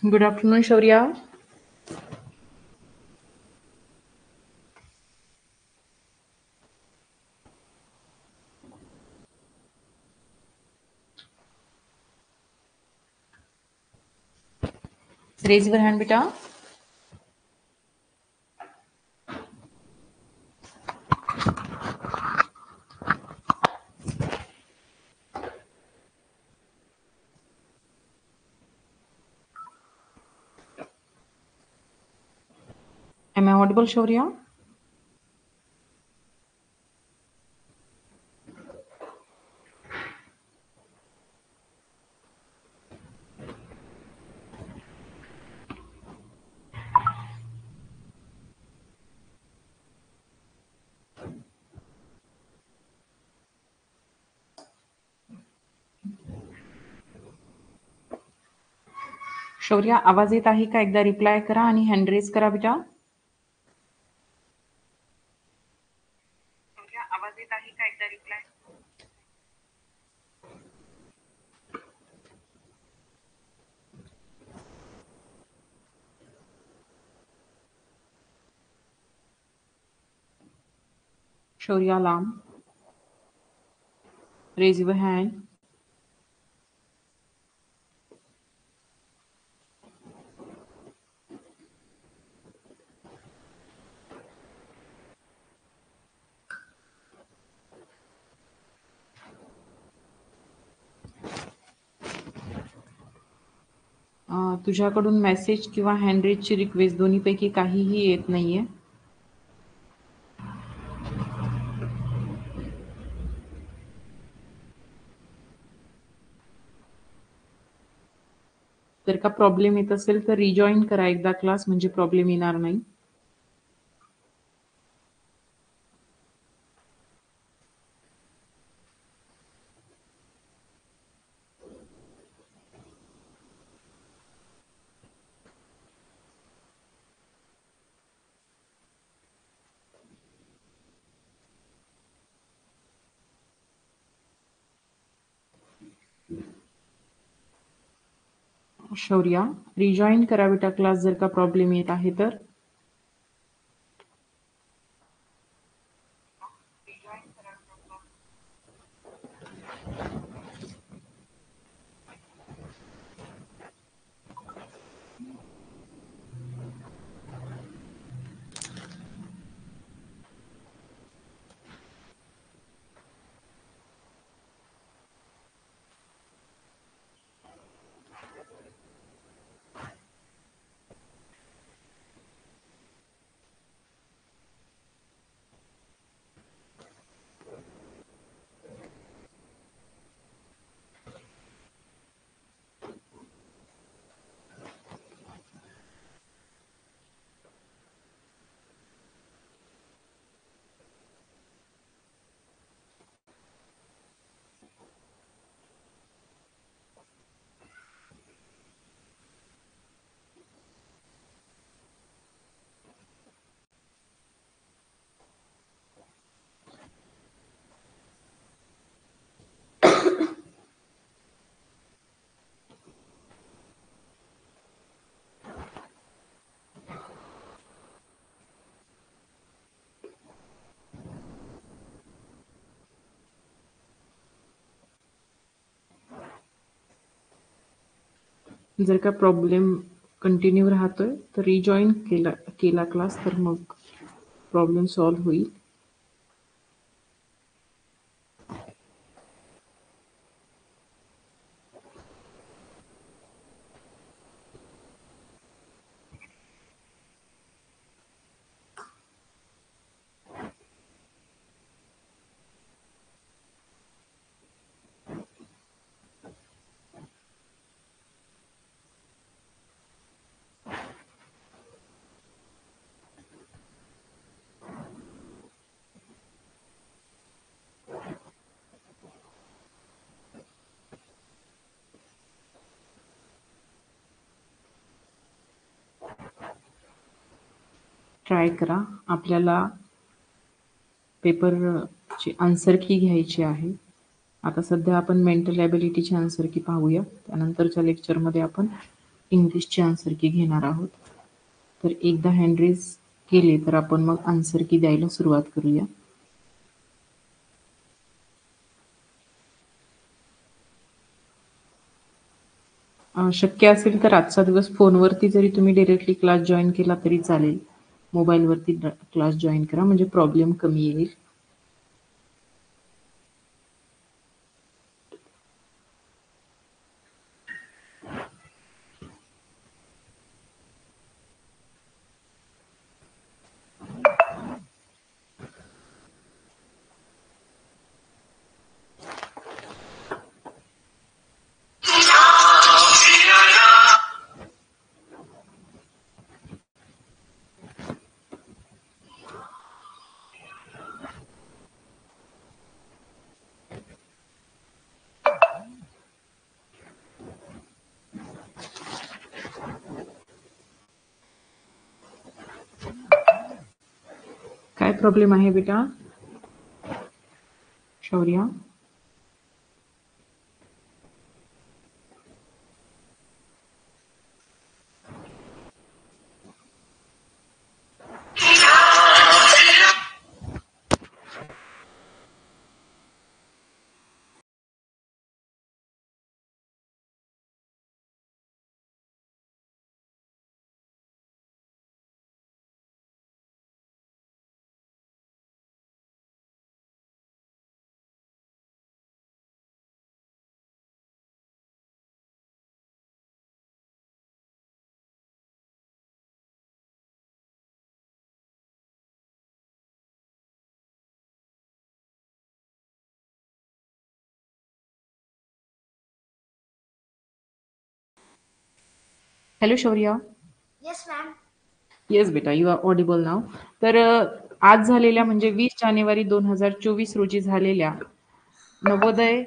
Good afternoon, Shaurya. Raise your hand, beta. Am I audible, Shaurya? Shaurya, आवाज येत आहे का? एकदा रिप्लाय करा आणि हँड रेज करा, बेटा. शौर्या लांब. Raise your hand. तुझ्याकडून मेसेज किंवा हँड रेजची रिक्वेस्ट दोन्हीपैकी काहीही येत नाहीये. जर का प्रॉब्लेम येत असेल तर रिजॉईन करा एकदा क्लास, म्हणजे प्रॉब्लेम येणार नाही. शौर्या, रिजॉईन करा बेटा क्लास जर का प्रॉब्लेम येत आहे तर. जर का प्रॉब्लेम कंटिन्यू राहतोय तर रिजॉईन केला क्लास तर मग प्रॉब्लेम सॉल्व्ह होईल. ट्राय करा. आपल्याला पेपरची आन्सर की घ्यायची आहे. आता सध्या आपण मेंटल ॲबिलिटीची आन्सर की पाहूया. त्यानंतरच्या लेक्चरमध्ये आपण इंग्लिशचे आन्सर की घेणार आहोत. तर एकदा हँड रेज केले तर आपण मग आन्सर की द्यायला सुरुवात करूया. शक्य असेल तर आजचा दिवस फोनवरती जरी तुम्ही डायरेक्टली क्लास जॉईन केला तरी चालेल. मोबाईलवरती क्लास जॉईन करा म्हणजे प्रॉब्लेम कमी येईल. काय प्रॉब्लेम आहे बेटा? Shaurya, hello Shaurya. Yes ma'am. Yes बेटा, यू आर ऑडिबल नाव. तर आज झालेल्या म्हणजे 20 जानेवारी 2024 रोजी झालेल्या नवोदय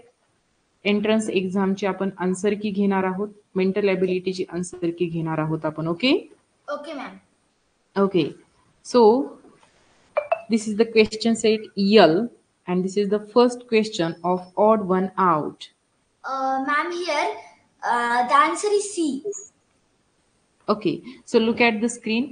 एंट्रन्स एक्झामची आपण आन्सर की घेणार आहोत. मेंटल ॲबिलिटीची आन्सर की घेणार आहोत आपण. Okay okay ma'am. Okay. So this is the question set L and this is the first question of odd one out. Ma'am, here the answer is C. Okay, so look at the screen.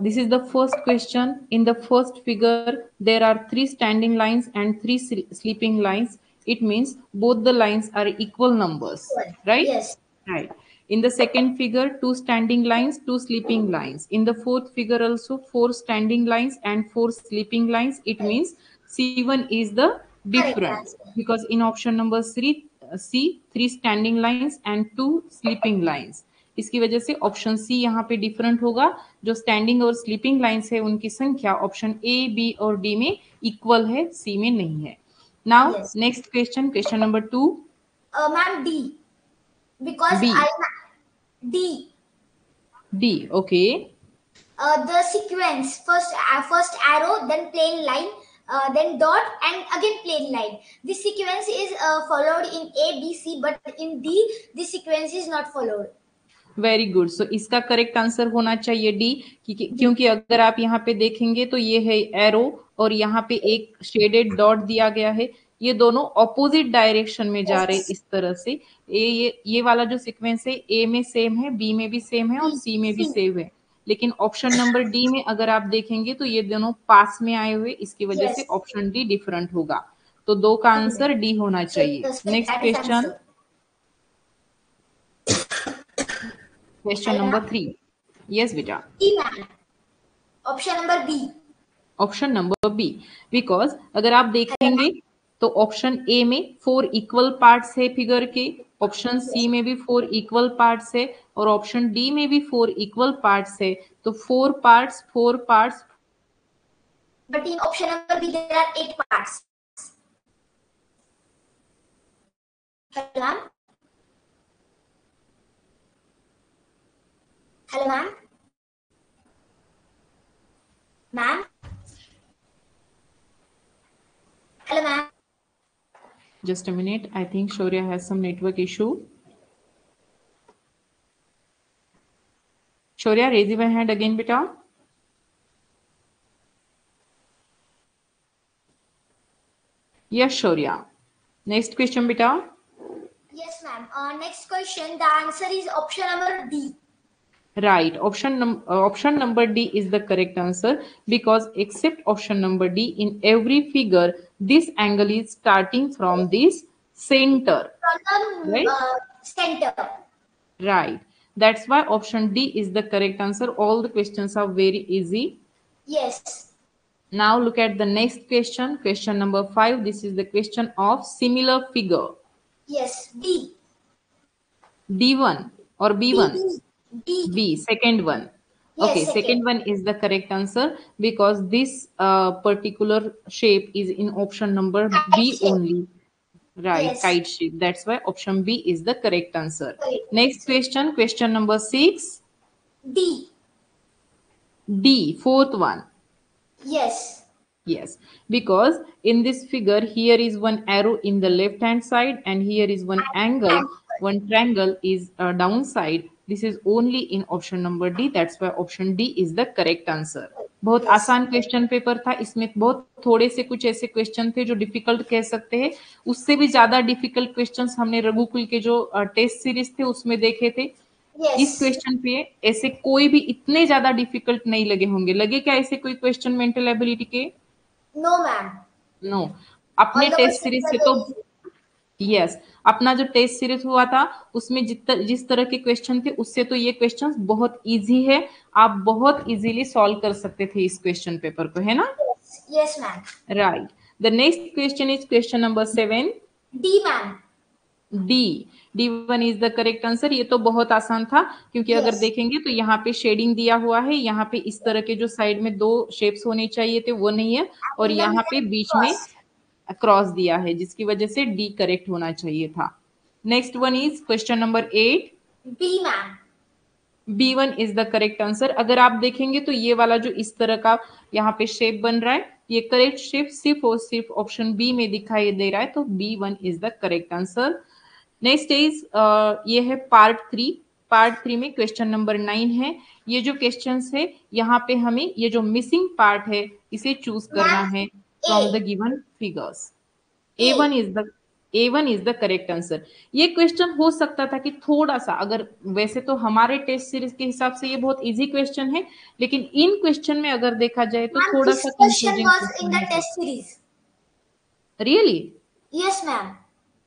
This is the first question. In the first figure, there are three standing lines and three sleeping lines. It means both the lines are equal numbers, One. right? Yes. Right. In the second figure, two standing lines, two sleeping lines. In the fourth figure, also four standing lines and four sleeping lines. It means C1 is the Correct different answer. because in option number three, C, three standing lines and two sleeping lines. इसकी वजह से option C यहाँ पे different होगा. जो standing और sleeping lines है उनकी संख्या ऑप्शन ए, बी और डी में इक्वल है, सी में नहीं है. Now Yes. Next question, question number 2. Ma'am, D. Because B. D. D. Okay. The sequence first arrow, then plain line, then dot, and again plain line. This sequence is followed in A, B, C, but in D, this sequence is not followed. Very good. So इसका correct answer होना चाहिए D, D. क्योंकि अगर आप यहाँ पे देखेंगे तो ये है एरो और यहाँ पे एक शेडेड डॉट दिया गया है. ये दोनों ऑपोजिट डायरेक्शन में जा रहे Yes. इस तरह से. ये वाला जो सीक्वेंस है ए में सेम है, बी में भी सेम है और C. सी में भी C. सेम है. लेकिन ऑप्शन नंबर डी में अगर आप देखेंगे तो ये दोनों पास में आए हुए, इसकी वजह से Yes. ऑप्शन डी डिफरेंट होगा. तो दो का Okay, ma'am. आंसर डी होना So चाहिए. Next that is question, answer. Question Hello, number ma'am. 3. Yes बेटा. D, ma'am. Option number B. Option number B. Because अगर आप Hello, देखेंगे ma'am. तो ऑप्शन ए में 4 इक्वल पार्ट्स है फिगर के, ऑप्शन सी Yes. में भी 4 इक्वल पार्ट्स है और ऑप्शन डी में भी 4 इक्वल पार्ट्स है. तो 4 parts. But in option number B, there are 8 parts. Hello, ma'am. Hello, ma'am. Ma'am. Hello, ma'am. Just a minute, I think Shaurya has some network issue. Shaurya, raise your hand again बेटा. Yes Shaurya. Next question बेटा. Yes, ma'am. Next question. The answer is option number D. Right. Option number D is the correct answer, because except option number D, in every figure, this angle is starting from this center. From the Right? center. Right. That's why option D is the correct answer. All the questions are very easy. Yes. Now look at the next question. Question number 5. This is the question of similar figure. Yes. D. D1 or D. B1? D. D. B, second one. Okay, Yes, second. second one is the correct answer, because this particular shape is in option number Kite B shape. only. Right, Yes. kite shape. That's why option B is the correct answer. Correct. Next question, question number 6. D. D, fourth one. Yes. Yes, because in this figure, here is one arrow in the left hand side, and here is one angle, one triangle is downside. This is only in option number D. That's why option D is the correct answer. बहुत Yes. आसान question paper था, इसमें बहुत थोड़े से कुछ ऐसे question थे जो डिफिकल्ट कह सकते हैं। उससे भी ज्यादा डिफिकल्ट क्वेश्चंस हमने रघुकुल के जो टेस्ट सीरीज थे उसमें देखे थे। Yes. इस क्वेश्चन पे ऐसे कोई भी इतने ज्यादा डिफिकल्ट नहीं लगे होंगे। लगे क्या ऐसे कोई क्वेश्चन मेंटल एबिलिटी के? No, ma'am. नो। अपने All the test questions series are से तो very easy. यस, अपना जो टेस्ट सीरीज हुआ था उसमें जिस तरह के क्वेश्चन थे उससे तो ये क्वेश्चंस बहुत इजी है। आप बहुत इजीली सॉल्व कर सकते थे इस क्वेश्चन पेपर को, है ना? Yes. Yes, ma'am. Right. The next question is question number 7. D, ma'am. D1 is the correct answer. ये तो बहुत आसान था, क्योंकि अगर Yes. देखेंगे तो यहाँ पे शेडिंग दिया हुआ है, यहाँ पे इस तरह के जो साइड में दो शेप्स होने चाहिए थे वो नहीं है, और In the यहाँ पे middle, बीच में cross. क्रॉस दिया है, जिसकी वजह से डी करेक्ट होना चाहिए था। Next one is question number 8. B, ma'am. B1 is the correct answer. अगर आप देखेंगे तो ये वाला जो इस तरह का यहाँ पे शेप बन रहा है, ये करेक्ट शेप सिर्फ और सिर्फ ऑप्शन बी में दिखाई दे रहा है, तो B1 is the correct answer. Next is ये है पार्ट 3। पार्ट 3 में क्वेश्चन नंबर 9 है। ये जो क्वेश्चन है यहाँ पे हमें ये जो मिसिंग पार्ट है इसे चूज करना है from the given figures. A1 is the correct answer. ये क्वेश्चन हो सकता था कि थोड़ा सा, अगर वैसे तो हमारे टेस्ट सीरीज के हिसाब से ये बहुत इजी क्वेश्चन है, लेकिन इन क्वेश्चन में अगर देखा जाए तो Ma'am, थोड़ा this सा question confusing was in the test series. Really. Yes, ma'am.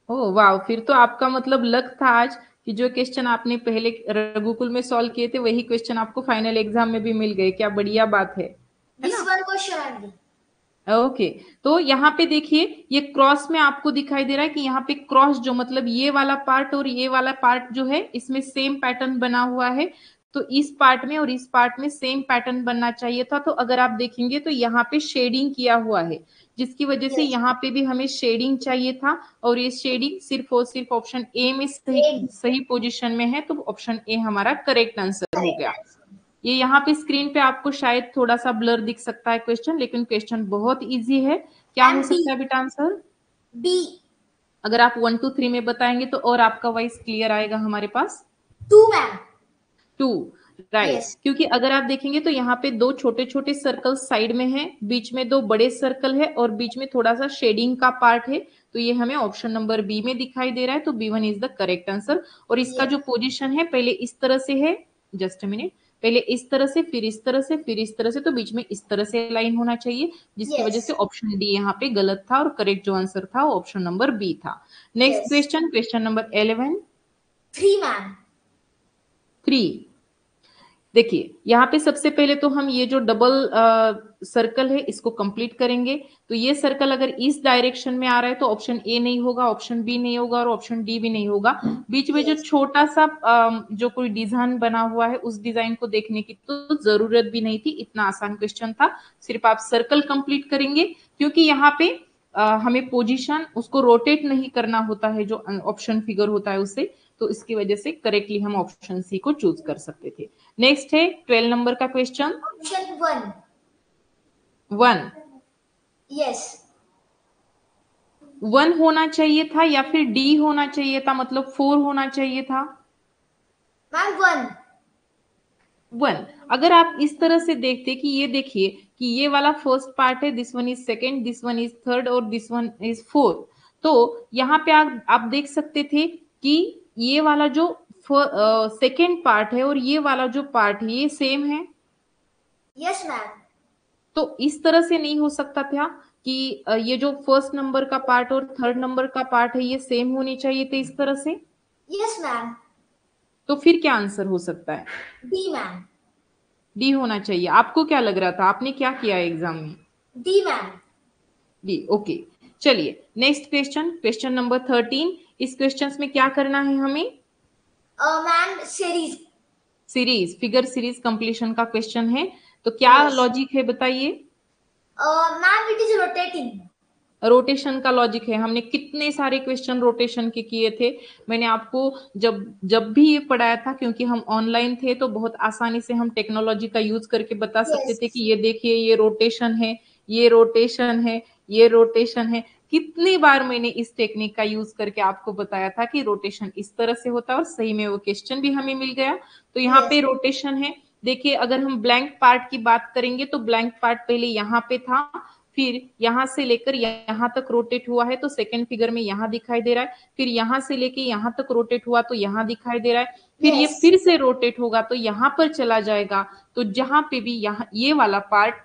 ओह वाह, फिर तो आपका मतलब लक था आज कि जो क्वेश्चन आपने पहले रघुकुल में सॉल्व किए थे वही क्वेश्चन आपको फाइनल एग्जाम में भी मिल गए। क्या बढ़िया बात है This ना? one question only. ओके, तो यहाँ पे देखिए ये क्रॉस में आपको दिखाई दे रहा है कि यहाँ पे क्रॉस जो मतलब ये वाला पार्ट और ये वाला पार्ट जो है इसमें सेम पैटर्न बना हुआ है, तो इस पार्ट में और इस पार्ट में सेम पैटर्न बनना चाहिए था। तो अगर आप देखेंगे तो यहाँ पे शेडिंग किया हुआ है, जिसकी वजह से Yes. यहाँ पे भी हमें शेडिंग चाहिए था, और ये शेडिंग सिर्फ और सिर्फ ऑप्शन ए में सही पोजीशन में है, तो ऑप्शन ए हमारा करेक्ट आंसर हो गया। ये यहाँ पे स्क्रीन पे आपको शायद थोड़ा सा ब्लर दिख सकता है क्वेश्चन, लेकिन क्वेश्चन बहुत इजी है। क्या हो सकता है बेटा आंसर? B. अगर आप 1 2 3 में बताएंगे तो और आपका वॉइस क्लियर आएगा हमारे पास। 2, ma'am. 2 राइट। Yes. क्योंकि अगर आप देखेंगे तो यहाँ पे दो छोटे छोटे सर्कल साइड में है, बीच में दो बड़े सर्कल है, और बीच में थोड़ा सा शेडिंग का पार्ट है, तो ये हमें ऑप्शन नंबर बी में दिखाई दे रहा है, तो B1 is the correct answer. और इसका Yes. जो पोजीशन है पहले इस तरह से है, जस्ट अ मिनट, पहले इस तरह से, फिर इस तरह से, फिर इस तरह से, तो बीच में इस तरह से लाइन होना चाहिए, जिसकी Yes. वजह से ऑप्शन डी यहाँ पे गलत था, और करेक्ट जो आंसर था वो ऑप्शन नंबर बी था। Next Yes. Question, question number 11. 3, ma'am. 3 देखिए यहाँ पे सबसे पहले तो हम ये जो डबल सर्कल है इसको कंप्लीट करेंगे। तो ये सर्कल अगर इस डायरेक्शन में आ रहा है तो ऑप्शन ए नहीं होगा, ऑप्शन बी नहीं होगा, और ऑप्शन डी भी नहीं होगा। बीच में जो छोटा सा जो कोई डिजाइन बना हुआ है उस डिजाइन को देखने की तो जरूरत भी नहीं थी, इतना आसान क्वेश्चन था। सिर्फ आप सर्कल कंप्लीट करेंगे, क्योंकि यहाँ पे हमें पोजीशन उसको रोटेट नहीं करना होता है जो ऑप्शन फिगर होता है उससे, तो इसकी वजह से करेक्टली हम ऑप्शन सी को चूज कर सकते थे। नेक्स्ट है 12 नंबर का क्वेश्चन। Option 1. 1 Yes. 1 होना चाहिए था या फिर डी होना चाहिए था, मतलब 4 होना चाहिए था? Ma'am, 1. 1 अगर आप इस तरह से देखते कि ये देखिए कि ये वाला फर्स्ट पार्ट है, this one is second, this one is third, और दिस वन इज फोर्थ, तो यहाँ पे आप देख सकते थे कि ये वाला जो सेकेंड पार्ट है और ये वाला जो पार्ट है ये सेम है? Yes ma'am. तो इस तरह से नहीं हो सकता था कि ये जो फर्स्ट नंबर का पार्ट और थर्ड नंबर का पार्ट है ये सेम होने चाहिए थे इस तरह से? Yes ma'am. तो फिर क्या आंसर हो सकता है? D ma'am. डी होना चाहिए। आपको क्या लग रहा था, आपने क्या किया एग्जाम में? D ma'am. D, okay. चलिए नेक्स्ट क्वेश्चन, क्वेश्चन नंबर 13। इस क्वेश्चन में क्या करना है हमें? Ma'am series. Series, figure series completion का क्वेश्चन है। तो क्या यस लॉजिक है बताइए? Ma'am, it is rotating. Rotation का लॉजिक है। हमने कितने सारे क्वेश्चन रोटेशन के किए थे। मैंने आपको जब जब भी ये पढ़ाया था, क्योंकि हम ऑनलाइन थे तो बहुत आसानी से हम टेक्नोलॉजी का यूज करके बता सकते यस थे कि ये देखिए ये रोटेशन है, ये रोटेशन है, ये रोटेशन है। कितनी बार मैंने इस टेक्निक का यूज करके आपको बताया था कि रोटेशन इस तरह से होता है, और सही में वो क्वेश्चन भी हमें मिल गया। तो यहाँ यस पे रोटेशन है। देखिए अगर हम ब्लैंक पार्ट की बात करेंगे तो ब्लैंक पार्ट पहले यहाँ पे था, फिर यहां से लेकर यहां तक रोटेट हुआ है तो सेकंड फिगर में यहां दिखाई दे रहा है, फिर यहां से लेके यहां तक रोटेट हुआ तो यहां दिखाई दे रहा है, फिर ये यस फिर से रोटेट होगा तो यहां पर चला जाएगा। तो जहां पे भी यहाँ ये वाला part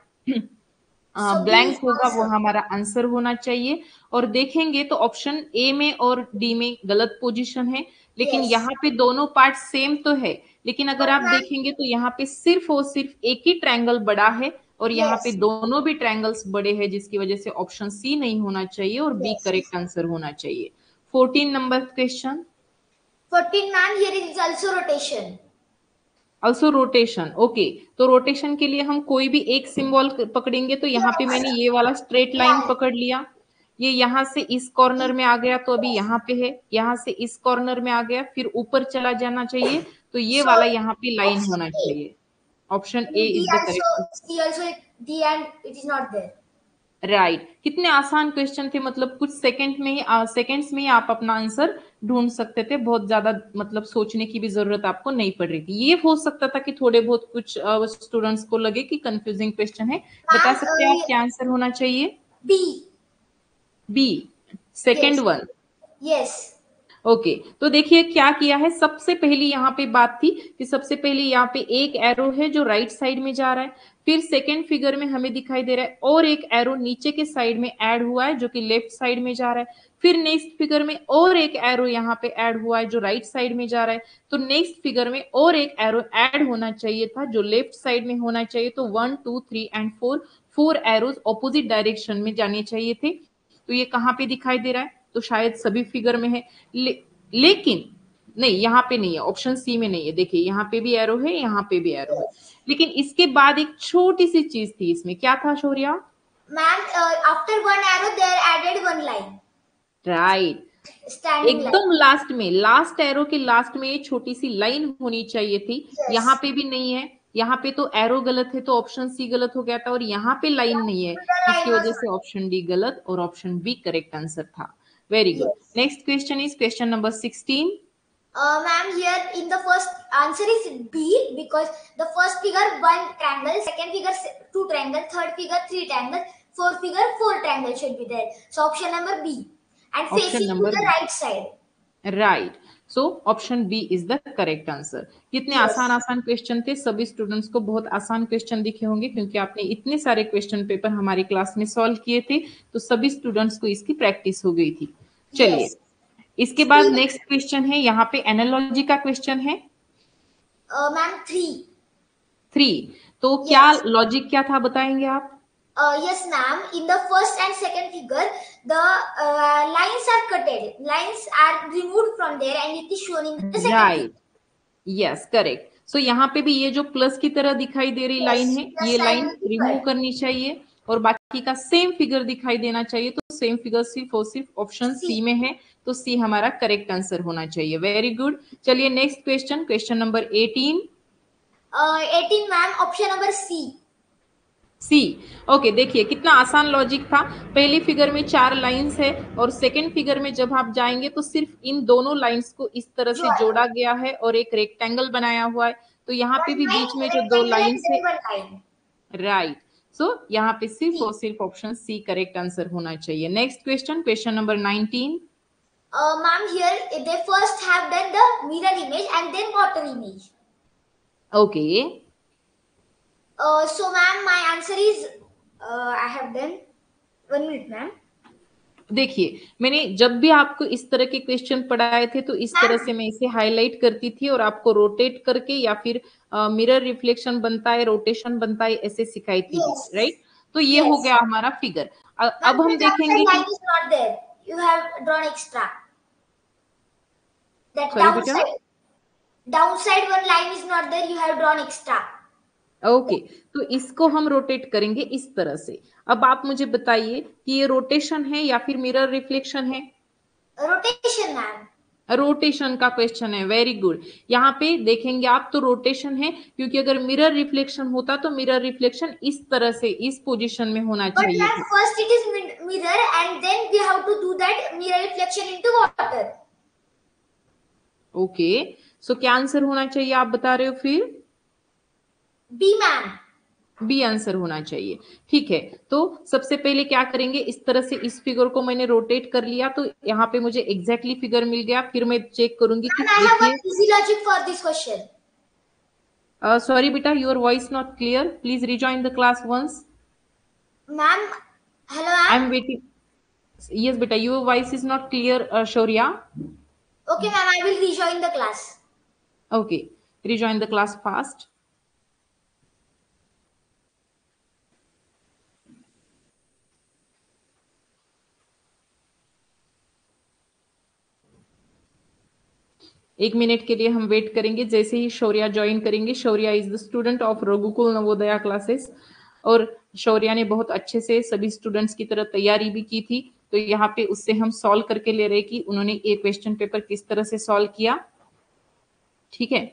so B blank is होगा वो आंसर। हमारा आंसर होना चाहिए। और देखेंगे तो ऑप्शन ए में और डी में गलत पोजीशन है, लेकिन यस यहाँ पे दोनों पार्ट सेम तो है। लेकिन अगर बट आप मैम। देखेंगे तो यहाँ पे सिर्फ और सिर्फ एक ही ट्रायंगल बड़ा है, और यहाँ पे यस दोनों भी ट्रायंगल्स बड़े हैं, जिसकी वजह से ऑप्शन सी नहीं होना चाहिए और बी यस करेक्ट आंसर होना चाहिए। 14 number question. 14 ma'am, here is also rotation. Also rotation, okay. तो रोटेशन के लिए हम कोई भी एक सिंबल पकड़ेंगे। तो यहाँ पे यस मैंने ये वाला स्ट्रेट लाइन लाइन। पकड़ लिया, ये यहाँ से इस कॉर्नर में आ गया तो अभी यहाँ पे है, यहाँ से इस कॉर्नर में आ गया फिर ऊपर चला जाना चाहिए, तो ये सो वाला यहाँ पे लाइन ऑप्शन होना ए। चाहिए। Option A D is the also, correct. C also, D and it is not there. Right, कितने आसान क्वेश्चन थे, मतलब कुछ सेकंड में ही सेकंड्स में ही आप अपना आंसर ढूंढ सकते थे। बहुत ज्यादा मतलब सोचने की भी जरूरत आपको नहीं पड़ रही थी। ये हो सकता था कि थोड़े बहुत कुछ स्टूडेंट्स को लगे कि कंफ्यूजिंग क्वेश्चन है। बता Ma'am, सकते हैं आप क्या आंसर होना चाहिए? B. B, second Yes. One. Yes. Okay, तो देखिए क्या किया है। सबसे पहली यहाँ पे बात थी कि सबसे पहले यहाँ पे एक एरो है जो राइट साइड में जा रहा है, फिर सेकेंड फिगर में हमें दिखाई दे रहा है और एक एरो नीचे के साइड में ऐड हुआ है जो कि लेफ्ट साइड में जा रहा है, फिर नेक्स्ट फिगर में और एक एरो यहाँ पे ऐड हुआ है जो राइट साइड में जा रहा है। तो नेक्स्ट फिगर में और एक एरो ऐड होना चाहिए था जो लेफ्ट साइड में होना चाहिए। तो 1 2 3 एंड 4, 4 एरोज ऑपोजिट डायरेक्शन में जाने चाहिए थे। तो ये कहाँ पे दिखाई दे रहा है? तो शायद सभी फिगर में है, लेकिन नहीं, यहाँ पे नहीं है, ऑप्शन सी में नहीं है। देखिए यहाँ पे भी एरो है, यहाँ पे भी एरो है, लेकिन इसके बाद एक छोटी सी चीज थी इसमें। क्या था Shaurya? Ma'am, after one arrow, they added one line. Right, Standing line. एकदम लास्ट में, लास्ट एरो के लास्ट में ये छोटी सी लाइन होनी चाहिए थी। यहाँ Yes. पे भी नहीं है, यहाँ पे तो एरो गलत है तो ऑप्शन सी गलत हो गया था, और यहाँ पे लाइन नहीं है, The जिसकी line was वजह से ऑप्शन डी गलत और ऑप्शन बी करेक्ट आंसर था। Very good. yes. Next question is question number 16। Ma'am, here in the first answer is B because the first figure one triangle, second figure two triangle, third figure three triangle, fourth figure four triangle should be there. So option number B and option facing to number the right side. Right, so option B is the correct answer. कितने आसान Yes. आसान question थे, सभी students को बहुत आसान question दिखे होंगे क्योंकि आपने इतने सारे क्वेश्चन पेपर हमारी क्लास में सॉल्व किए थे, तो सभी स्टूडेंट्स को इसकी प्रैक्टिस हो गई थी। चलिए Yes. इसके बाद नेक्स्ट क्वेश्चन है, यहाँ पे एनालॉजी का क्वेश्चन है। Ma'am, three. 3, तो क्या Yes. लॉजिक क्या था बताएंगे आप? Yes, ma'am. In the first and second figure, the lines are cutted. Lines are removed from there, and it is shown in the second right, figure. Yes correct. So यहाँ पे भी ये जो plus की तरह दिखाई दे रही लाइन Yes, है, plus ये line line will be remove cut. करनी चाहिए और बाकी का सेम फिगर दिखाई देना चाहिए। तो सेम फिगर सिर्फ और सिर्फ ऑप्शन सी C. में है, तो सी हमारा करेक्ट आंसर होना चाहिए। Very good. चलिए next question, question number 18। 18, ma'am. Option number C. C, okay. देखिए कितना आसान लॉजिक था। पहली फिगर में 4 लाइंस है और सेकंड फिगर में जब आप जाएंगे तो सिर्फ इन दोनों लाइंस को इस तरह से Join. जोड़ा गया है और एक रेक्टेंगल बनाया हुआ है। तो यहाँ पे One भी line, बीच में जो दो rectangle, and लाइंस है, then one line. राइट, सो यहाँ पे सिर्फ C. और सिर्फ ऑप्शन सी करेक्ट आंसर होना चाहिए। Next question, question number 19। Ma'am, here they first have done the mirror image and then water image. Okay. So ma'am, my answer is I have done 1 minute, ma'am. देखिए, मैंने जब भी आपको इस तरह के क्वेश्चन पढ़ाए थे तो इस तरह से मैं इसे हाईलाइट करती थी और आपको रोटेट करके या फिर मिरर रिफ्लेक्शन बनता है, रोटेशन बनता है, ऐसे सिखाई थी, Yes. राइट? तो ये हो Yes. गया हमारा फिगर। Ma'am, अब हम the देखेंगे downside line कि is not there. You have drawn extra. That sorry बेटा, downside one line is not there. You have drawn extra. Okay, तो इसको हम रोटेट करेंगे इस तरह से। अब आप मुझे बताइए कि ये रोटेशन है या फिर मिरर रिफ्लेक्शन है? Rotation, ma'am. रोटेशन का क्वेश्चन है, वेरी गुड। यहाँ पे देखेंगे आप तो रोटेशन है, क्योंकि अगर मिरर रिफ्लेक्शन होता तो मिरर रिफ्लेक्शन इस तरह से इस पोजीशन में होना But चाहिए ma'am, था। first it is mirror and then we have to do that mirror reflection into water. Okay, so क्या आंसर होना चाहिए आप बता रहे हो फिर? B, ma'am. बी आंसर होना चाहिए। ठीक है, तो सबसे पहले क्या करेंगे, इस तरह से इस फिगर को मैंने रोटेट कर लिया तो यहाँ पे मुझे एग्जैक्टली फिगर मिल गया। फिर मैं चेक करूंगी कि And I have देखिए, one easy logic for this question. Sorry बेटा, your voice not clear, please rejoin the class once. Ma'am, hello, I am ma'am. Waiting. Yes, beta, your voice is not clear, Shaurya. Okay, ma'am, I will rejoin the class. Okay, rejoin the class fast. एक minute के लिए हम wait करेंगे। जैसे ही Shaurya join करेंगे, Shaurya is the student of Raghukul Navodaya classes और शौर्या ने बहुत अच्छे से सभी स्टूडेंट्स की तरह तैयारी भी की थी। तो यहाँ पे उससे हम सॉल्व करके ले रहे कि उन्होंने ये क्वेश्चन पेपर किस तरह से सॉल्व किया। ठीक है,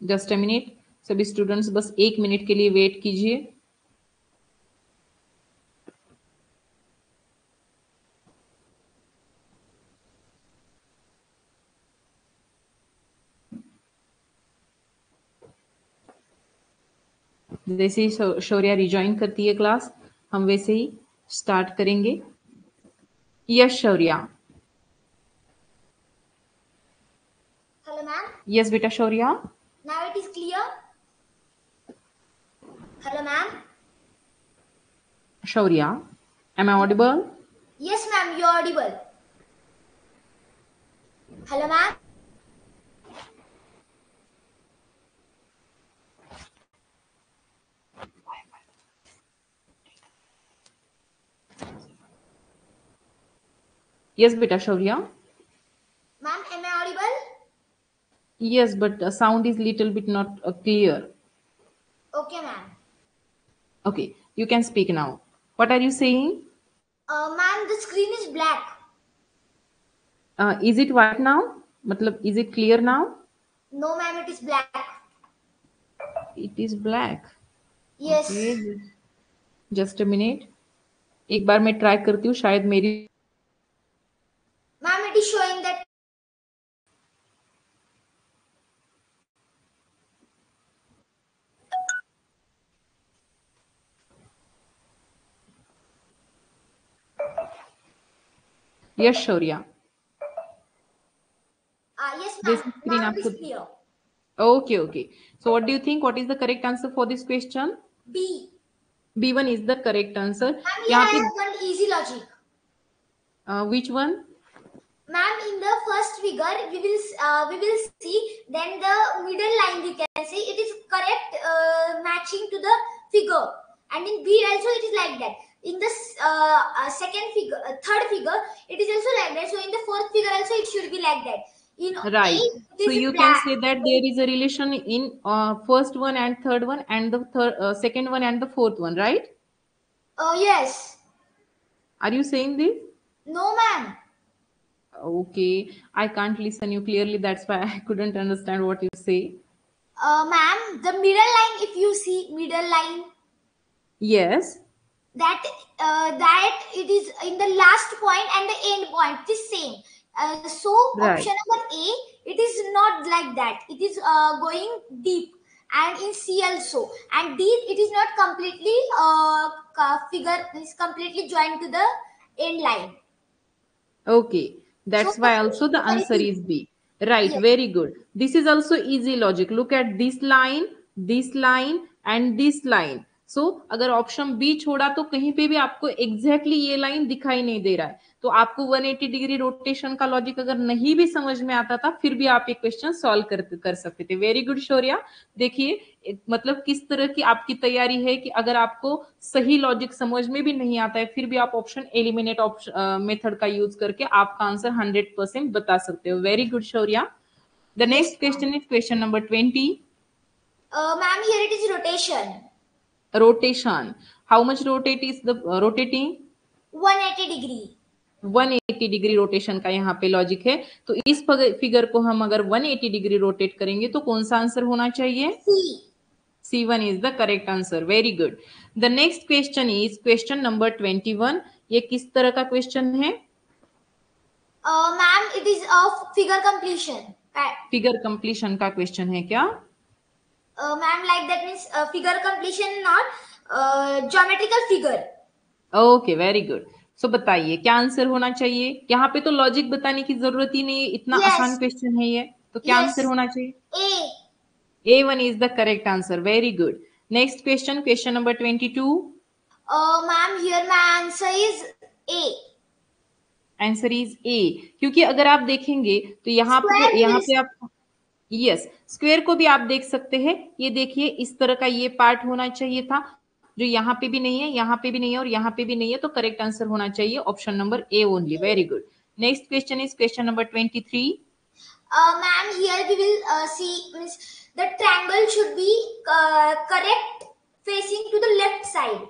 जस्ट अ मिनट, सभी स्टूडेंट्स बस एक मिनट के लिए वेट कीजिए। जैसे ही शौर्या रिजॉइन करती है क्लास, हम वैसे ही स्टार्ट करेंगे। Yes Shaurya. Hello, ma'am. Yes बेटा Shaurya. Now it is clear. Hello, ma'am. Shaurya, am I audible? Yes, ma'am, you are audible. Hello, ma'am. Yes beta Shaurya. Ma'am, am I audible? Yes, but the sound is little bit not clear. Okay, ma'am. Okay, you can speak now. What are you saying? Ma'am, the screen is black. Is it white now? Matlab, is it clear now? No, ma'am, it is black. It is black. Yes. Okay. Just a minute. एक बार मैं try करती हूँ, शायद मेरी। Ma'am, it is showing that. Yes Shaurya. Yes, This ma'am. screen Now it आपको is clear. okay, okay. So what do you think? What is the correct answer for this question? B. B1 is the correct answer. Ma'am, here यहाँ I पे have one easy logic. which one? Ma'am, in the first figure, we will see then the middle line we can see it is correct matching to the figure, and in B also it is like that. In the second figure, third figure, it is also like that. So in the fourth figure also it should be like that. In Right. A, it So is you can black. say that there is a relation in first one and third one and the second one and the fourth one, right? Yes. Are you saying this? No, ma'am. Okay, I can't listen you clearly. That's why I couldn't understand what you say. Ma'am, the middle line, if you see middle line, Yes. that it is in the last point and the end point it is same. So Right. option number A, it is not like that. It is going deep, and in C also, and D it is not completely figure is completely joined to the end line. Okay, that's So why also the very answer is B. Right, yes. very good. This is also easy logic. Look at this line and this line. So अगर option B छोड़ा तो कहीं पे भी आपको exactly ये line दिखाई नहीं दे रहा है, तो आपको 180 डिग्री रोटेशन का लॉजिक अगर नहीं भी समझ में आता था फिर भी आप ये क्वेश्चन सॉल्व कर सकते थे. Very good Shaurya. देखिए मतलब किस तरह की आपकी तैयारी है कि अगर आपको सही लॉजिक समझ में भी नहीं आता है फिर भी आप ऑप्शन एलिमिनेट मेथड का यूज करके आपका आंसर 100% बता सकते हो. Very good Shaurya. The next question is question number 20. Ma'am, here it is rotation. Rotation. How much rotate is the rotating? 180 degree. 180 degree rotation का यहाँ पे लॉजिक है. तो इस फिगर को हम अगर 180 डिग्री रोटेट करेंगे तो कौन सा आंसर होना चाहिए? C. C1 is the correct answer. Very good. The next question is question number 21. ये किस तरह का क्वेश्चन है? Ma'am, it is of figure completion. Figure completion का क्वेश्चन है क्या? Ma'am, like that means figure completion, not geometrical figure. Okay, very good. So बताइए क्या आंसर होना चाहिए? यहाँ पे तो लॉजिक बताने की जरूरत ही नहीं है, इतना आसान क्वेश्चन है ये. तो क्या आंसर होना चाहिए? A. A1 is the correct answer. Very good. Next question, question number 22. Ma'am, here my answer is A. Answer is a. क्योंकि अगर आप देखेंगे तो यहाँ पे आप यस स्क्वायर को भी आप देख सकते हैं. ये देखिए इस तरह का ये पार्ट होना चाहिए था जो यहाँ पे भी नहीं है, यहाँ पे भी नहीं है और यहाँ पे भी नहीं है. तो करेक्ट आंसर होना चाहिए option number A only. Very good. Next question is question number 23. Ma'am, here we will see means the triangle should be correct facing to the left side.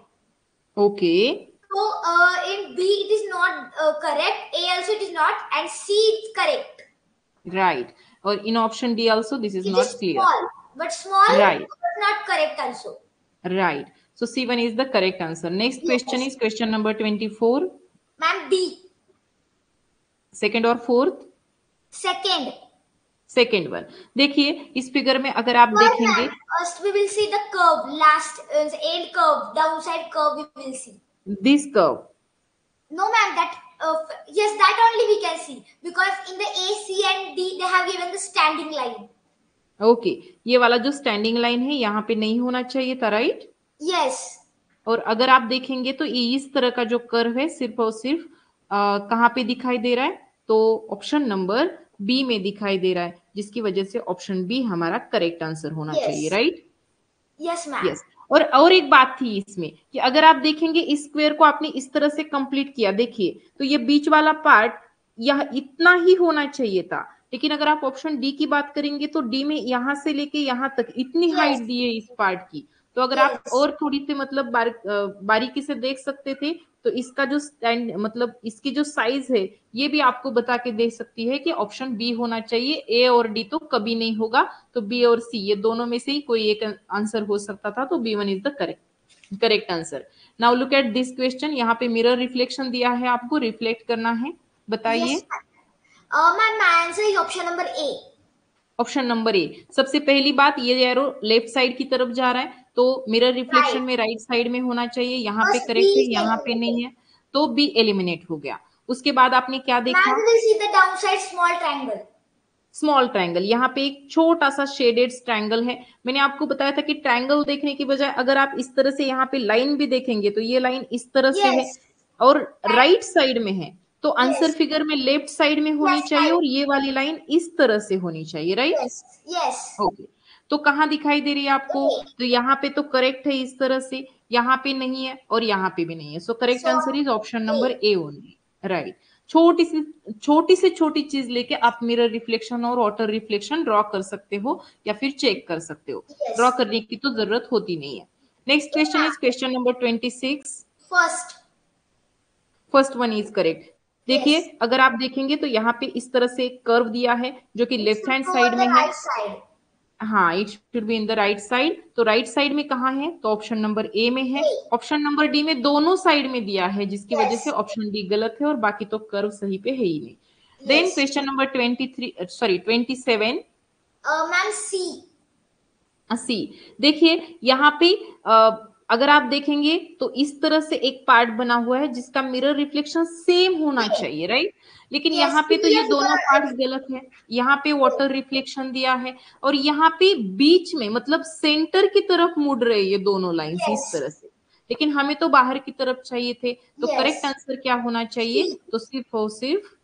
Okay. So in B it is not correct, A also it is not, and C is correct. Right. Or in option D also this is it not is clear. Small, but small right. but not correct also. Right. So C1 is the correct answer. Next question is question number 24. Ma'am, D. Second or fourth? Second. Second one. देखिए इस figure में अगर आप देखेंगे first we will see the curve, last end curve, downside curve we will see. This curve. No ma'am, that yes, that only we can see because in the A, C and D they have given the standing line. Okay, ये वाला जो standing line है यहाँ पे नहीं होना चाहिए था, राइट? यस. और अगर आप देखेंगे तो ये इस तरह का जो कर्व है सिर्फ और सिर्फ कहाँ पे दिखाई दे रहा है? तो ऑप्शन नंबर बी में दिखाई दे रहा है, जिसकी वजह से ऑप्शन बी हमारा करेक्ट आंसर होना चाहिए, राइट? Yes ma'am. यस. और एक बात थी इसमें कि अगर आप देखेंगे इस स्क्वायर को आपने इस तरह से कंप्लीट किया, देखिए तो ये बीच वाला पार्ट यह इतना ही होना चाहिए था, लेकिन अगर आप ऑप्शन डी की बात करेंगे तो डी में यहां से लेके यहां तक इतनी हाइट दी है इस पार्ट की. तो अगर आप और थोड़ी सी मतलब बारीकी से देख सकते थे तो इसका जो स्टैंड मतलब इसकी जो साइज है ये भी आपको बता के दे सकती है कि ऑप्शन बी होना चाहिए. ए और डी तो कभी नहीं होगा, तो बी और सी ये दोनों में से ही कोई एक आंसर हो सकता था. तो B1 is the correct answer. Now look at this question. यहाँ पे मिरर रिफ्लेक्शन दिया है, आपको रिफ्लेक्ट करना है. बताइए. Ma'am answer is option number A. Option number ए. सबसे पहली बात ये एरो लेफ्ट साइड की तरफ जा रहा है तो मिरर रिफ्लेक्शन में राइट साइड में होना चाहिए. यहाँ पे करेक्ट है, यहाँ पे नहीं है, तो बी एलिमिनेट हो गया. उसके बाद आपने क्या देखा? Small triangle. यहाँ पे एक छोटा सा शेडेड ट्रायंगल है. मैंने आपको बताया था कि ट्रायंगल देखने की बजाय अगर आप इस तरह से यहाँ पे लाइन भी देखेंगे तो ये लाइन इस तरह से है और राइट साइड में है, तो आंसर फिगर में लेफ्ट साइड में होनी चाहिए और ये वाली लाइन इस तरह से होनी चाहिए, राइट? यस. ओके. तो कहाँ दिखाई दे रही है आपको? तो यहाँ पे तो करेक्ट है इस तरह से, यहाँ पे नहीं है और यहाँ पे भी नहीं है. So correct answer is option number A only, right? छोटी से छोटी चीज लेके आप मिरर रिफ्लेक्शन और वाटर रिफ्लेक्शन ड्रॉ कर सकते हो या फिर चेक कर सकते हो. ड्रॉ करने की तो जरूरत होती नहीं है. Next question is question number 26. First one is correct. देखिए अगर आप देखेंगे तो यहाँ पे इस तरह से एक कर्व दिया है जो कि लेफ्ट हैंड साइड में है. हाँ, it should be in the right side. तो राइट साइड में कहाँ है? तो ऑप्शन नंबर ए में है. ऑप्शन नंबर डी में दोनों साइड में दिया है, जिसकी वजह से ऑप्शन डी गलत है और बाकी तो कर्व सही पे है ही नहीं. Then question number 27. Ma'am C. C. देखिए यहाँ पे अगर आप देखेंगे तो इस तरह से एक पार्ट बना हुआ है जिसका मिरर रिफ्लेक्शन सेम होना चाहिए, राइट। लेकिन Yes, यहाँ पे तो ये similar to दोनों पार्ट्स the गलत है। यहाँ पे वाटर रिफ्लेक्शन दिया है और यहाँ पे बीच में मतलब सेंटर की तरफ मुड़ रहे ये दोनों लाइंस इस yes, तरह से। लेकिन हमें तो बाहर की तरफ चाहिए थे, तो करेक्ट yes. आंसर क्या होना चाहिए? C, तो सिर्फ और सिर्फ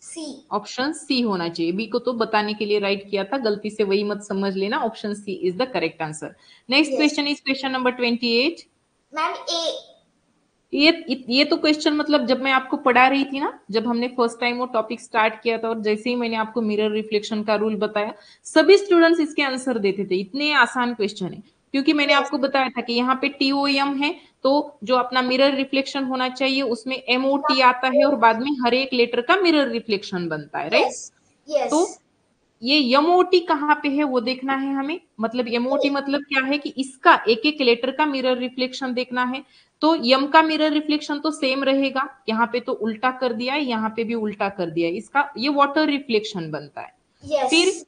C. ऑप्शन सी होना चाहिए। बी को तो बताने के लिए राइट किया था, गलती से वही मत समझ लेना। Option C is the correct answer. Next Yes. Question is question number 28। Ma'am, A. ये तो क्वेश्चन मतलब जब मैं आपको पढ़ा रही थी ना, जब हमने फर्स्ट टाइम वो टॉपिक स्टार्ट किया था और जैसे ही मैंने आपको मिरर रिफ्लेक्शन का रूल बताया, सभी स्टूडेंट्स इसके आंसर देते थे। इतने आसान क्वेश्चन है, क्योंकि मैंने Yes, आपको बताया था कि यहाँ पे टीओएम है, तो जो अपना मिरर रिफ्लेक्शन होना चाहिए उसमें एमओटी आता है और बाद में हर एक लेटर का मिरर रिफ्लेक्शन बनता है, राइट। yes, तो yes. ये यमओटी कहाँ पे है वो देखना है हमें। मतलब यमओटी A. मतलब क्या है कि इसका एक एक लेटर का मिरर रिफ्लेक्शन देखना है। तो यम का मिरर रिफ्लेक्शन तो सेम रहेगा, यहाँ पे तो उल्टा कर दिया है, यहाँ पे भी उल्टा कर दिया है, इसका ये वाटर रिफ्लेक्शन बनता है। फिर Yes.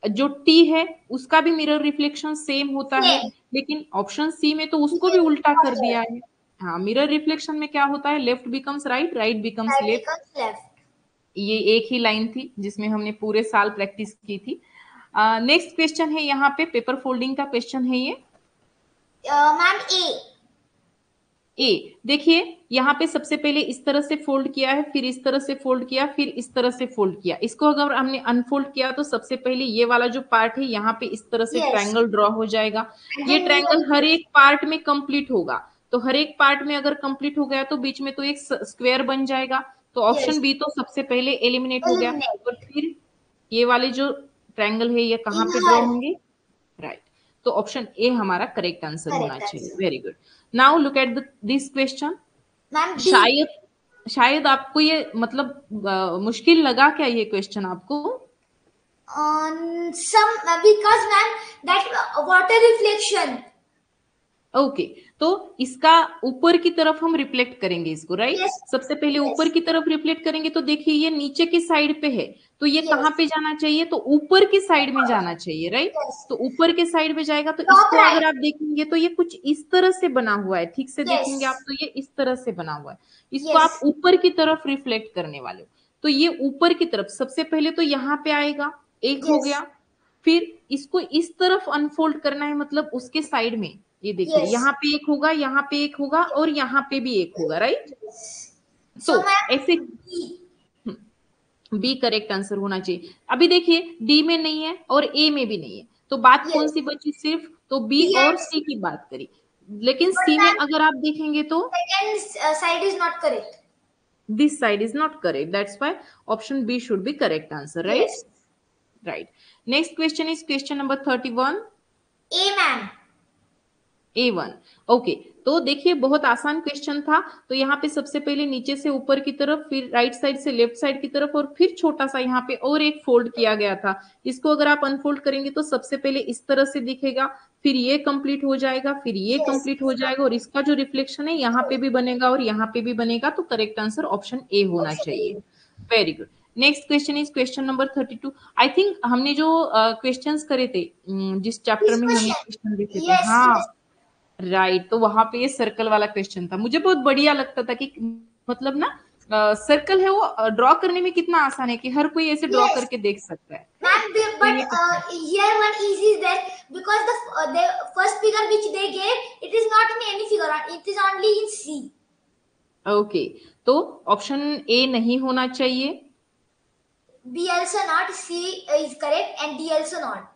जो टी है उसका भी मिरर रिफ्लेक्शन सेम होता है, Same. लेकिन ऑप्शन सी में तो उसको भी Yes. उल्टा कर दिया Water. है। हाँ, मिरर रिफ्लेक्शन में क्या होता है, left becomes right, right becomes Right left. becomes left. ये एक ही लाइन थी जिसमें हमने पूरे साल प्रैक्टिस की थी। नेक्स्ट क्वेश्चन है यहाँ पे, पेपर फोल्डिंग का क्वेश्चन है ये। Ma'am, A. ए, देखिए यहाँ पे सबसे पहले इस तरह से फोल्ड किया है, फिर इस तरह से फोल्ड किया, फिर इस तरह से फोल्ड किया। इसको अगर हमने अनफोल्ड किया तो सबसे पहले ये वाला जो पार्ट है यहाँ पे इस तरह से Yes. ट्रायंगल ड्रॉ हो जाएगा। And ये then ट्रायंगल हर mirror. एक पार्ट में कंप्लीट होगा। तो हर एक पार्ट में अगर कंप्लीट हो गया तो बीच में तो एक स्क्वायर बन जाएगा। तो Yes. ऑप्शन बी तो सबसे पहले एलिमिनेट हो गया। Eliminate. और फिर ये वाले जो ट्रायंगल है ये In कहाँ पे ड्रॉ her. होंगे? राइट। तो ऑप्शन ए हमारा करेक्ट आंसर होना Correct चाहिए। answer. Very good. Now look at this question. Ma'am, B. शायद शायद आपको ये मतलब मुश्किल लगा क्या ये क्वेश्चन आपको? Some because ma'am that water reflection. Okay, तो इसका ऊपर की तरफ हम रिफ्लेक्ट करेंगे इसको, राइट। Yes. सबसे पहले ऊपर Yes. की तरफ रिफ्लेक्ट करेंगे तो देखिए ये नीचे की साइड पे है, तो ये कहाँ Yes. पे जाना चाहिए? तो ऊपर की साइड में जाना चाहिए, राइट। Yes. तो ऊपर के साइड में जाएगा तो Top इसको right. अगर आप देखेंगे तो ये कुछ इस तरह से बना हुआ है, ठीक से देखेंगे आप Yes. तो ये इस तरह से बना हुआ है। इसको आप Yes. ऊपर की तरफ रिफ्लेक्ट करने वाले हो, तो ये ऊपर की तरफ सबसे पहले तो यहाँ पे आएगा, एक हो Yes. गया। फिर इसको इस तरफ अनफोल्ड करना है, मतलब उसके साइड में। ये देखिए Yes. यहाँ पे एक होगा, यहाँ पे एक होगा और यहाँ पे भी एक होगा, राइट। Yes. तो So ma'am, ऐसे B. बी करेक्ट आंसर होना चाहिए। अभी देखिए डी में नहीं है और ए में भी नहीं है, तो बात कौन Yes. सी बची? सिर्फ तो बी B और and सी C. की बात करी। लेकिन But सी में ma'am, अगर आप देखेंगे तो second side is not correct. This side is not correct, that's why option B should be correct answer, right. Yes. Right. Next question is question number 31। A ma'am. A1। Okay, तो देखिए बहुत आसान question था। तो यहाँ पे सबसे पहले नीचे से ऊपर की तरफ, फिर राइट साइड से लेफ्ट साइड की तरफ, और फिर छोटा सा यहाँ पे और एक फोल्ड किया गया था। इसको अगर आप अनफोल्ड करेंगे तो सबसे पहले इस तरह से दिखेगा, फिर ये कंप्लीट हो जाएगा, फिर ये Yes. कंप्लीट हो जाएगा, और इसका जो रिफ्लेक्शन है यहाँ पे भी बनेगा और यहाँ पे भी बनेगा। तो करेक्ट आंसर ऑप्शन ए होना Option चाहिए। A. Very good. Next question is question number 32। I think हमने जो क्वेश्चंस करे थे, जिस चैप्टर This में हमने question. क्वेश्चन देखे थे, Yes. हाँ Yes. राइट। तो वहां पे ये सर्कल वाला क्वेश्चन था, मुझे बहुत बढ़िया लगता था कि मतलब ना सर्कल है वो ड्रॉ करने में कितना आसान है कि हर कोई ऐसे ड्रॉ Yes. करके देख सकता है। Ma'am, तो but ये question, here one easy is there because the first figure which they gave it is not in any figure. It is only in C. Okay, तो ऑप्शन ए नहीं होना चाहिए। B also not. C is correct and D also not.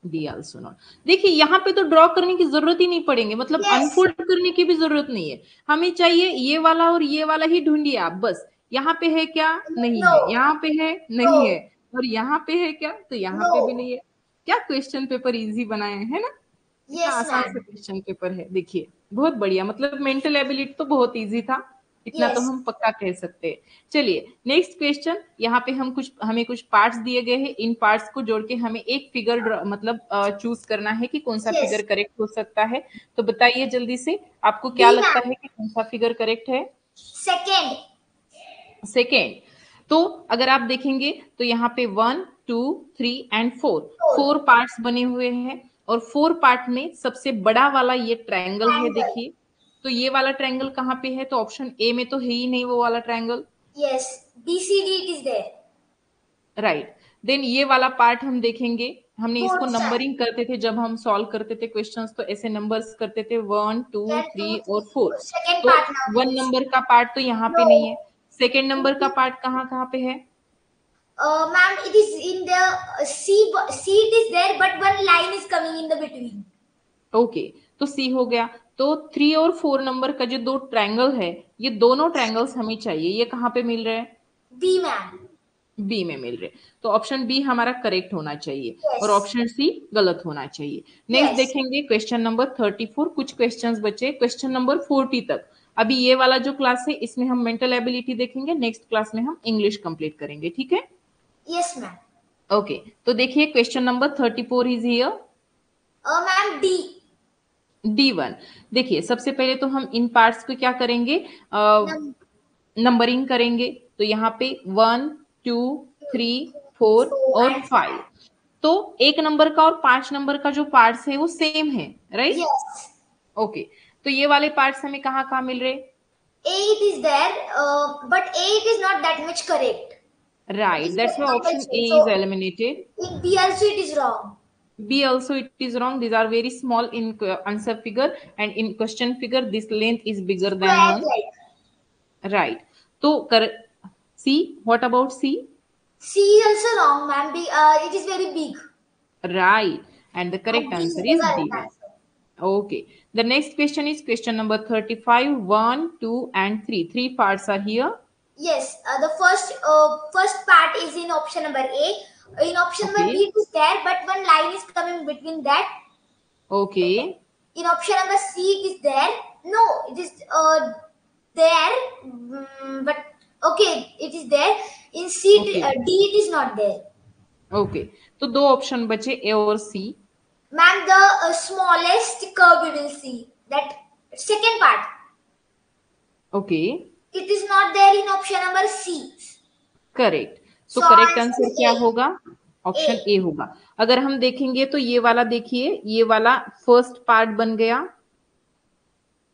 D also not. देखिए यहाँ पे तो draw करने की जरूरत ही नहीं पड़ेंगे, मतलब Yes. अनफोल्ड करने की भी जरूरत नहीं है। हमें चाहिए ये वाला और ये वाला ही ढूंढिए आप बस। यहाँ पे है क्या? नहीं है। No. यहाँ पे है? नहीं है। No. और यहाँ पे है क्या? तो यहाँ पे भी No. नहीं है। क्या क्वेश्चन पेपर इजी बनाए है ना? इतना Yes, आसान सा ma'am. क्वेश्चन पेपर है, देखिए बहुत बढ़िया। मतलब मेंटल एबिलिटी तो बहुत इजी था, इतना तो Yes. हम पक्का कह सकते हैं। चलिए नेक्स्ट क्वेश्चन। यहाँ पे हमें कुछ पार्ट्स दिए गए हैं, इन पार्ट्स को जोड़ के हमें एक फिगर मतलब चूज करना है कि कौन सा Yes. फिगर करेक्ट हो सकता है। तो बताइए जल्दी से, आपको क्या B, लगता ma'am. है कि कौन सा फिगर करेक्ट है? Second. सेकेंड। तो अगर आप देखेंगे तो यहाँ पे 1 2 3 एंड 4 Four. 4 पार्ट्स बने हुए हैं। और 4 पार्ट में सबसे बड़ा वाला ये ट्रायंगल है, Triangle. देखिए। तो ये वाला ट्रायंगल कहाँ पे है? तो ऑप्शन ए में तो है ही नहीं वो वाला triangle, Yes, BCD it is there. Right. Then ये वाला पार्ट हम देखेंगे, हमने इसको Both side. नंबरिंग करते थे जब हम सॉल्व करते थे क्वेश्चंस, तो ऐसे नंबर्स करते थे 1 2 Then 3 2, और 3, 4। 4. Second तो part now 1 please. नंबर का पार्ट तो यहाँ पे नहीं है, No. सेकेंड नंबर का पार्ट कहाँ कहाँ पे है? Ma'am, it is in the C it is there, but one line is coming in the between. Okay, तो सी हो गया। तो 3 और 4 नंबर का जो दो ट्रायंगल है, ये दोनों ट्रायंगल्स हमें चाहिए। ये कहाँ पे मिल रहे हैं? B, ma'am. बी में मिल रहे। तो ऑप्शन बी हमारा करेक्ट होना चाहिए और Yes. ऑप्शन सी गलत होना चाहिए। Next Yes. देखेंगे क्वेश्चन नंबर 34। कुछ क्वेश्चंस बचे क्वेश्चन नंबर 40 तक। अभी ये वाला जो क्लास है इसमें हम मेंटल एबिलिटी देखेंगे, नेक्स्ट क्लास में हम इंग्लिश कंप्लीट करेंगे, ठीक है? Yes, ma'am. ओके, तो देखिए question number 34 is here. Ma'am, D. D1। देखिए सबसे पहले तो हम इन पार्ट्स को क्या करेंगे, Num- नंबरिंग करेंगे। तो यहाँ पे 1 2 3 4 4 और and 5। तो एक नंबर का और 5 नंबर का जो पार्ट्स है वो सेम है, राइट? Yes. ओके, तो ये वाले पार्ट्स हमें कहाँ कहाँ मिल रहे? A it is there, but A it is not that much correct. It right, is that's very why option A compulsory. Is So eliminated. in B also it is wrong. B also it is wrong. These are very small in answer figure, and in question figure this length is bigger than Square 1. like. Right. तो कर C, what about C? C is also wrong, ma'am. It is very big. Right. And the correct And D is answer the is correct D1. answer. Okay. The next question is question number 35. 1, 2, and 3. Three parts are here. Yes, the first part is in option number A. In option number Okay. B it is there, but one line is coming between that. Okay. In option number C it is there. No, it is there, but okay, it is there. In C, Okay. D it is not there. Okay. तो दो option बचे A और C. Ma'am, the smallest curve we will see. That second part. Okay. It is not there in option number C. Correct. तो So correct answer answer is क्या A. होगा? Option A. ए होगा। अगर हम देखेंगे तो ये वाला देखिए, ये वाला फर्स्ट पार्ट बन गया,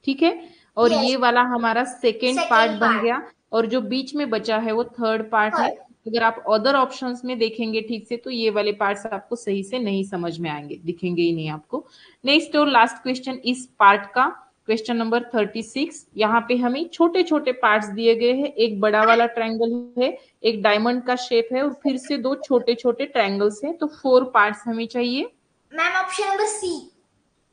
ठीक है, और Yes. ये वाला हमारा सेकेंड Second पार्ट बन part. गया, और जो बीच में बचा है वो थर्ड पार्ट है। Third. अगर आप अदर ऑप्शंस में देखेंगे ठीक से तो ये वाले पार्ट्स आपको सही से नहीं समझ में आएंगे, दिखेंगे ही नहीं आपको। नेक्स्ट और लास्ट क्वेश्चन इस पार्ट का, क्वेश्चन नंबर 36। यहाँ पे हमें छोटे छोटे पार्ट्स दिए गए हैं। एक बड़ा वाला ट्रायंगल है, एक डायमंड का शेप है, और फिर से दो छोटे छोटे ट्रायंगल्स हैं। तो 4 पार्ट्स हमें चाहिए। Ma'am, option number C.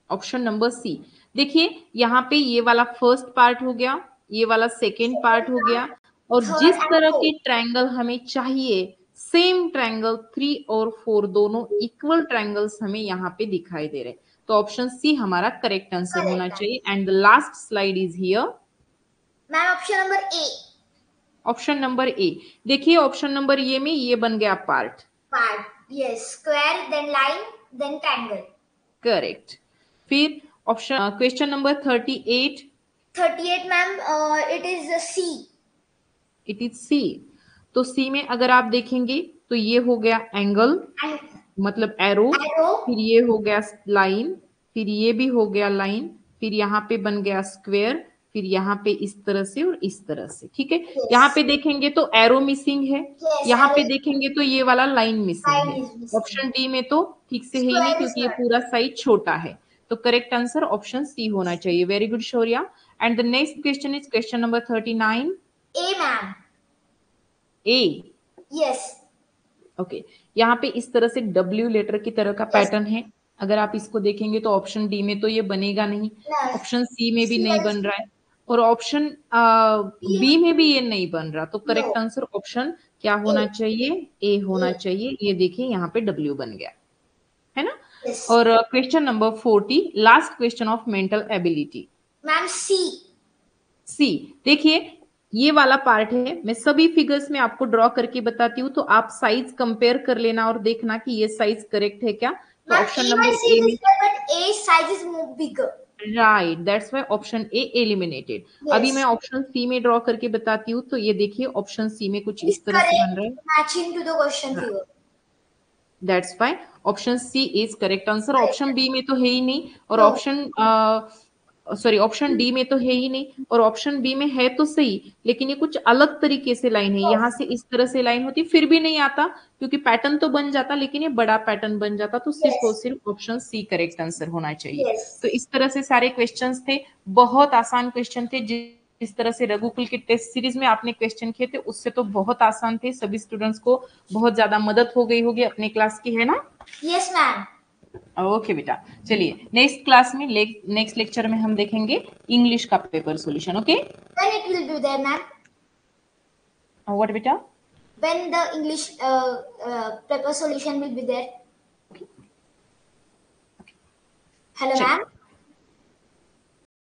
Option number C. देखिए यहाँ पे ये वाला फर्स्ट पार्ट हो गया, ये वाला सेकेंड पार्ट हो गया, और Third जिस and तरह fourth. के ट्रायंगल हमें चाहिए, सेम ट्रायंगल 3 और 4 दोनों इक्वल ट्रायंगल्स हमें यहाँ पे दिखाई दे रहे हैं। तो ऑप्शन सी हमारा करेक्ट आंसर Correct होना answer. चाहिए। And the last slide is here. Ma'am, option number A. Option number A. देखिए ऑप्शन नंबर ए में ये बन गया part, Part. Yes, square, then line, then triangle. Correct. फिर option question number 38। 38, ma'am. It is C. It is C. तो C में अगर आप देखेंगे तो ये हो गया एंगल, And मतलब एरो, arrow. फिर ये हो गया लाइन, फिर ये भी हो गया लाइन, फिर यहाँ पे बन गया स्क्वायर, फिर यहाँ पे इस तरह से और इस तरह से, ठीक है। Yes. यहाँ पे देखेंगे तो एरो मिसिंग है, Yes, यहाँ पे arrow. देखेंगे तो ये वाला लाइन मिसिंग Line है। is missing. ऑप्शन डी में तो ठीक से है ही नहीं, Square is क्योंकि ये not. पूरा साइज छोटा है। तो करेक्ट आंसर ऑप्शन सी होना चाहिए। Very good Shaurya. And the next question is question number 39। A, ma'am. A. Yes. Okay, यहाँ पे इस तरह से डब्ल्यू लेटर की तरह का पैटर्न है। अगर आप इसको देखेंगे तो ऑप्शन डी में तो ये बनेगा नहीं, No. ऑप्शन सी में भी C नहीं is- बन रहा है, और ऑप्शन बी में भी ये नहीं बन रहा। तो करेक्ट No. आंसर ऑप्शन क्या होना चाहिए? ए होना चाहिए। ये देखिए यहाँ पे डब्ल्यू बन गया है ना। Yes. और question number 40, last question of mental ability. Ma'am, C. सी। देखिए ये वाला पार्ट है, मैं सभी फिगर्स में आपको ड्रॉ करके बताती हूँ, तो आप साइज कंपेयर कर लेना और देखना कि ये साइज करेक्ट है क्या। तो Ma'am, option A number by C ए में, is there, but A size is more bigger. Right, that's why option A eliminated. Yes. अभी मैं ऑप्शन सी में ड्रॉ करके बताती हूँ। तो ये देखिए ऑप्शन सी में कुछ Is इस तरह से बन correct, रहा है, matching to the question figure. That's why option C is correct answer. Option B में तो है ही नहीं, और No. ऑप्शन डी में तो है ही नहीं, और ऑप्शन बी में है तो सही, लेकिन ये कुछ अलग तरीके से लाइन है। यहाँ से इस तरह से लाइन होती फिर भी नहीं आता, क्योंकि पैटर्न तो बन जाता लेकिन ये बड़ा पैटर्न बन जाता, तो सिर्फ और Yes. सिर्फ ऑप्शन सी करेक्ट आंसर होना चाहिए। Yes. तो इस तरह से सारे क्वेश्चंस थे, बहुत आसान क्वेश्चन थे। जिस तरह से रघुकुल के टेस्ट सीरीज में आपने क्वेश्चन किए थे उससे तो बहुत आसान थे, सभी स्टूडेंट्स को बहुत ज्यादा मदद हो गई होगी अपने क्लास की, है ना? Yes, ma'am. ओके बेटा, चलिए नेक्स्ट क्लास में नेक्स्ट लेक्चर में हम देखेंगे इंग्लिश का paper solution. Okay, When it will be there, ma'am? What बेटा? When the English paper solution will be there? Hello, चलिए, ma'am.